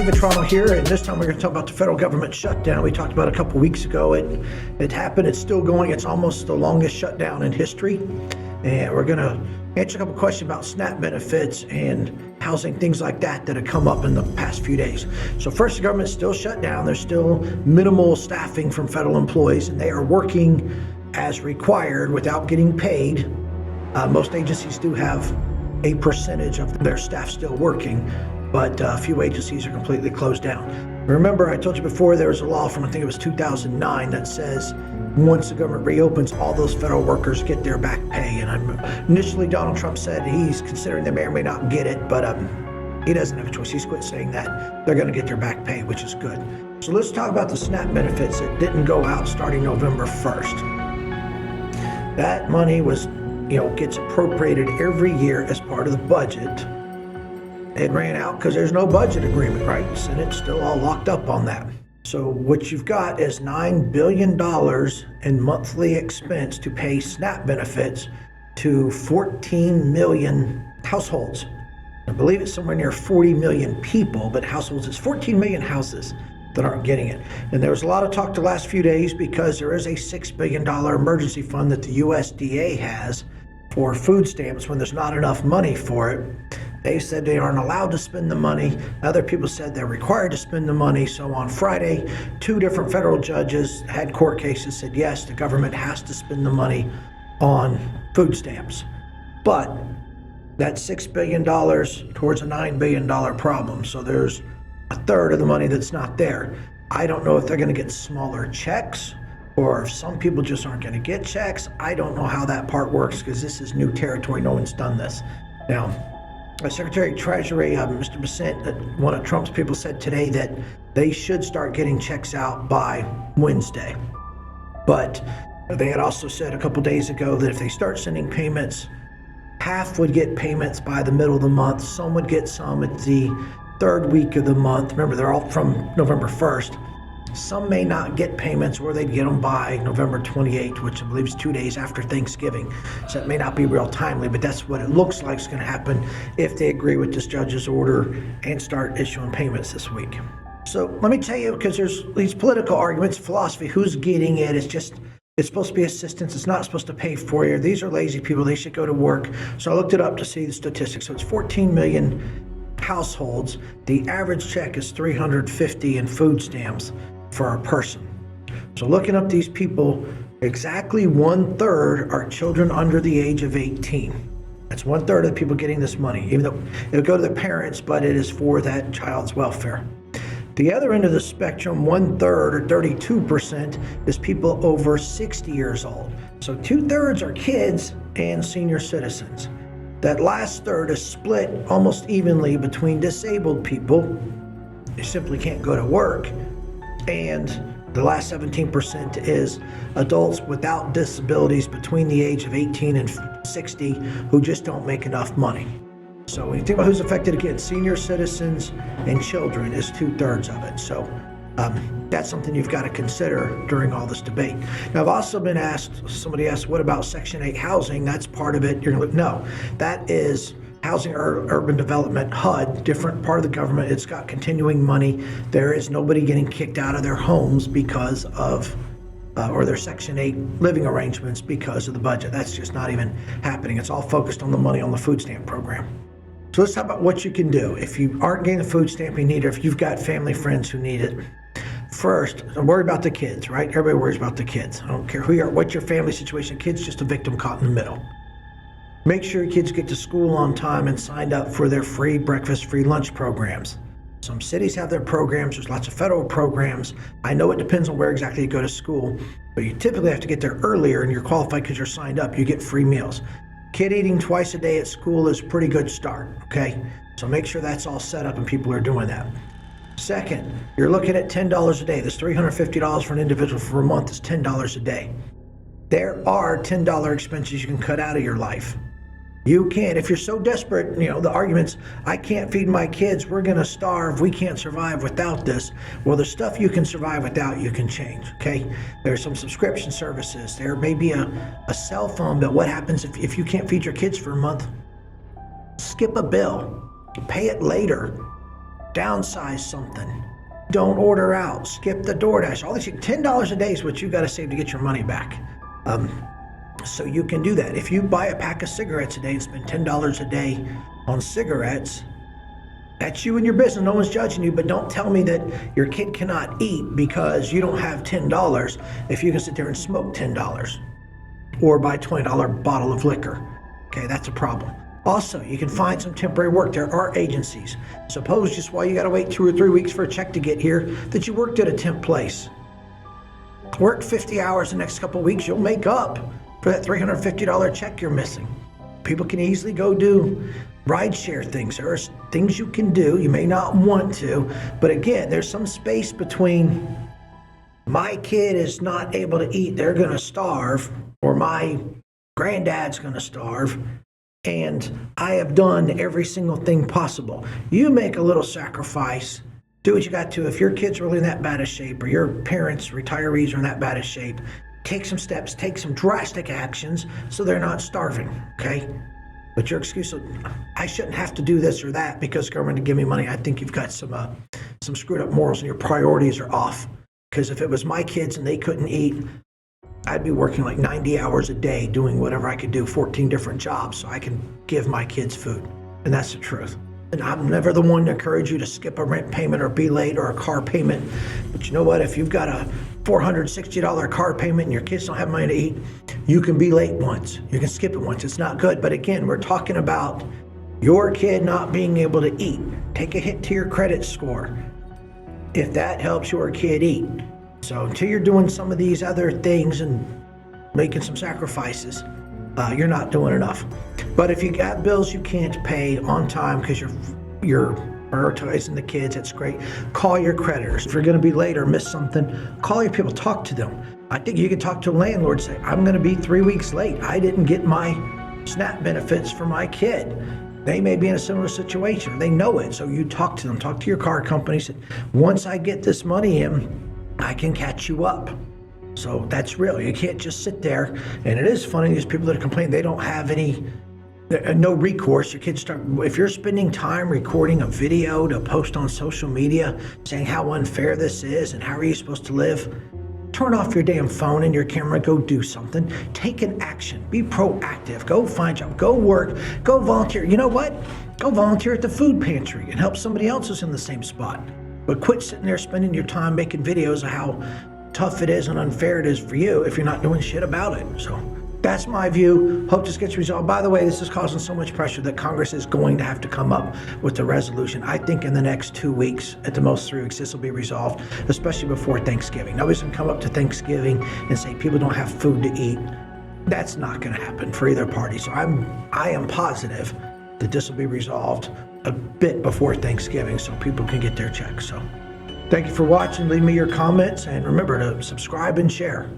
Vetrano here, and this time we're going to talk about the federal government shutdown. We talked about it a couple weeks ago. It happened. It's still going. It's almost the longest shutdown in history. And we're going to answer a couple questions about SNAP benefits and housing, things like that have come up in the past few days. So first, the government's still shut down. There's still minimal staffing from federal employees, and they are working as required without getting paid. Most agencies do have a percentage of their staff still working, but a few agencies are completely closed down. Remember, I told you before, there was a law from, I think it was 2009, that says once the government reopens, all those federal workers get their back pay. And initially, Donald Trump said he's considering they may or may not get it, but he doesn't have a choice. He's quit saying that. They're going to get their back pay, which is good. So let's talk about the SNAP benefits that didn't go out starting November 1st. That money was, gets appropriated every year as part of the budget. It ran out because there's no budget agreement, right? Senate's still all locked up on that. So what you've got is $9 billion in monthly expense to pay SNAP benefits to 14 million households. I believe it's somewhere near 40 million people, but households, it's 14 million houses that aren't getting it. And there was a lot of talk the last few days because there is a $6 billion emergency fund that the USDA has for food stamps when there's not enough money for it. They said they aren't allowed to spend the money. Other people said they're required to spend the money. So on Friday, 2 different federal judges had court cases, said yes, the government has to spend the money on food stamps. But that's $6 billion towards a $9 billion problem. So there's a third of the money that's not there. I don't know if they're going to get smaller checks or if some people just aren't going to get checks. I don't know how that part works because this is new territory. No one's done this. Now, Secretary of Treasury, Mr. Bissett, one of Trump's people, said today that they should start getting checks out by Wednesday. But they had also said a couple days ago that if they start sending payments, half would get payments by the middle of the month. Some would get some at the third week of the month. Remember, they're all from November 1st. Some may not get payments, or they'd get them by November 28th, which I believe is 2 days after Thanksgiving. So it may not be real timely, but that's what it looks like is going to happen if they agree with this judge's order and start issuing payments this week. So let me tell you, because there's these political arguments, philosophy, who's getting it? It's supposed to be assistance. It's not supposed to pay for you. These are lazy people. They should go to work. So I looked it up to see the statistics. So it's 14 million households. The average check is $350 in food stamps for a person. So looking up these people, exactly 1/3 are children under the age of 18. That's 1/3 of the people getting this money, even though it'll go to the parents, but it is for that child's welfare. The other end of the spectrum, 1/3 or 32% is people over 60 years old. So 2/3 are kids and senior citizens. That last third is split almost evenly between disabled people who simply can't go to work, and the last 17% is adults without disabilities between the age of 18 and 60 who just don't make enough money. So when you think about who's affected, again, senior citizens and children is 2/3 of it. So that's something you've got to consider during all this debate. Now, I've also been asked, somebody asked, what about Section 8 housing? That's part of it. You're going to look, no, that is Housing Urban Development, HUD, different part of the government. It's got continuing money. There is nobody getting kicked out of their homes because of, or their Section 8 living arrangements because of the budget. That's just not even happening. It's all focused on the money on the food stamp program. So let's talk about what you can do. If you aren't getting the food stamp you need, or if you've got family, friends who need it. First, worry about the kids, right? Everybody worries about the kids. I don't care who you are, what's your family situation. Kids just a victim caught in the middle. Make sure your kids get to school on time and signed up for their free breakfast, free lunch programs. Some cities have their programs. There's lots of federal programs. I know it depends on where exactly you go to school, but you typically have to get there earlier, and you're qualified because you're signed up. You get free meals. Kid eating twice a day at school is a pretty good start, okay? So make sure that's all set up and people are doing that. Second, you're looking at $10 a day. That's $350 for an individual for a month. Is $10 a day. There are $10 expenses you can cut out of your life. You can, if you're so desperate, the arguments, I can't feed my kids, we're going to starve, we can't survive without this. Well, the stuff you can survive without, you can change, okay? There's some subscription services. There may be a cell phone, but what happens if you can't feed your kids for a month? Skip a bill, pay it later. downsize something. Don't order out, skip the DoorDash. All this, $10 a day is what you got to save to get your money back. So you can do that. If you buy a pack of cigarettes a day and spend $10 a day on cigarettes, that's you and your business. No one's judging you, but don't tell me that your kid cannot eat because you don't have $10 if you can sit there and smoke $10 or buy a $20 bottle of liquor. Okay, that's a problem. Also, you can find some temporary work. There are agencies. Suppose just while you got to wait 2 or 3 weeks for a check to get here, that you worked at a temp place. Work 50 hours the next couple of weeks, you'll make up for that $350 check you're missing. People can easily go do rideshare things. There are things you can do. You may not want to, but again, there's some space between my kid is not able to eat, they're going to starve, or my granddad's going to starve, and I have done every single thing possible. You make a little sacrifice. Do what you got to. If your kid's really in that bad of shape, or your parents, retirees, are in that bad of shape, take some steps, take some drastic actions so they're not starving, okay? But your excuse of, I shouldn't have to do this or that because government to give me money, I think you've got some screwed up morals and your priorities are off. Because if it was my kids and they couldn't eat, I'd be working like 90 hours a day doing whatever I could do, 14 different jobs so I can give my kids food. And that's the truth. And I'm never the one to encourage you to skip a rent payment or be late or a car payment. But you know what? If you've got a $460 car payment and your kids don't have money to eat, you can be late once. You can skip it once. It's not good. But again, we're talking about your kid not being able to eat. Take a hit to your credit score if that helps your kid eat. So until you're doing some of these other things and making some sacrifices, you're not doing enough. But if you got bills you can't pay on time because you're prioritizing the kids, that's great. Call your creditors. If you're going to be late or miss something, call your people, talk to them. I think you can talk to a landlord, say, I'm going to be 3 weeks late. I didn't get my SNAP benefits for my kid. They may be in a similar situation. They know it. So you talk to them, talk to your car company. Say, once I get this money in, I can catch you up. So that's real. You can't just sit there. And it is funny, these people that complain, they don't have no recourse. Your kids if you're spending time recording a video to post on social media saying how unfair this is and how are you supposed to live, turn off your damn phone and your camera, go do something. Take an action. Be proactive. Go find a job. Go work. Go volunteer. You know what? Go volunteer at the food pantry and help somebody else who's in the same spot. But quit sitting there spending your time making videos of how tough it is and unfair it is for you if you're not doing shit about it. So that's my view. Hope this gets resolved. By the way, this is causing so much pressure that Congress is going to have to come up with a resolution. I think in the next 2 weeks, at the most 3 weeks, this will be resolved, especially before Thanksgiving. Nobody's going to come up to Thanksgiving and say people don't have food to eat. That's not going to happen for either party. So I am positive that this will be resolved a bit before Thanksgiving so people can get their checks. So thank you for watching. Leave me your comments and remember to subscribe and share.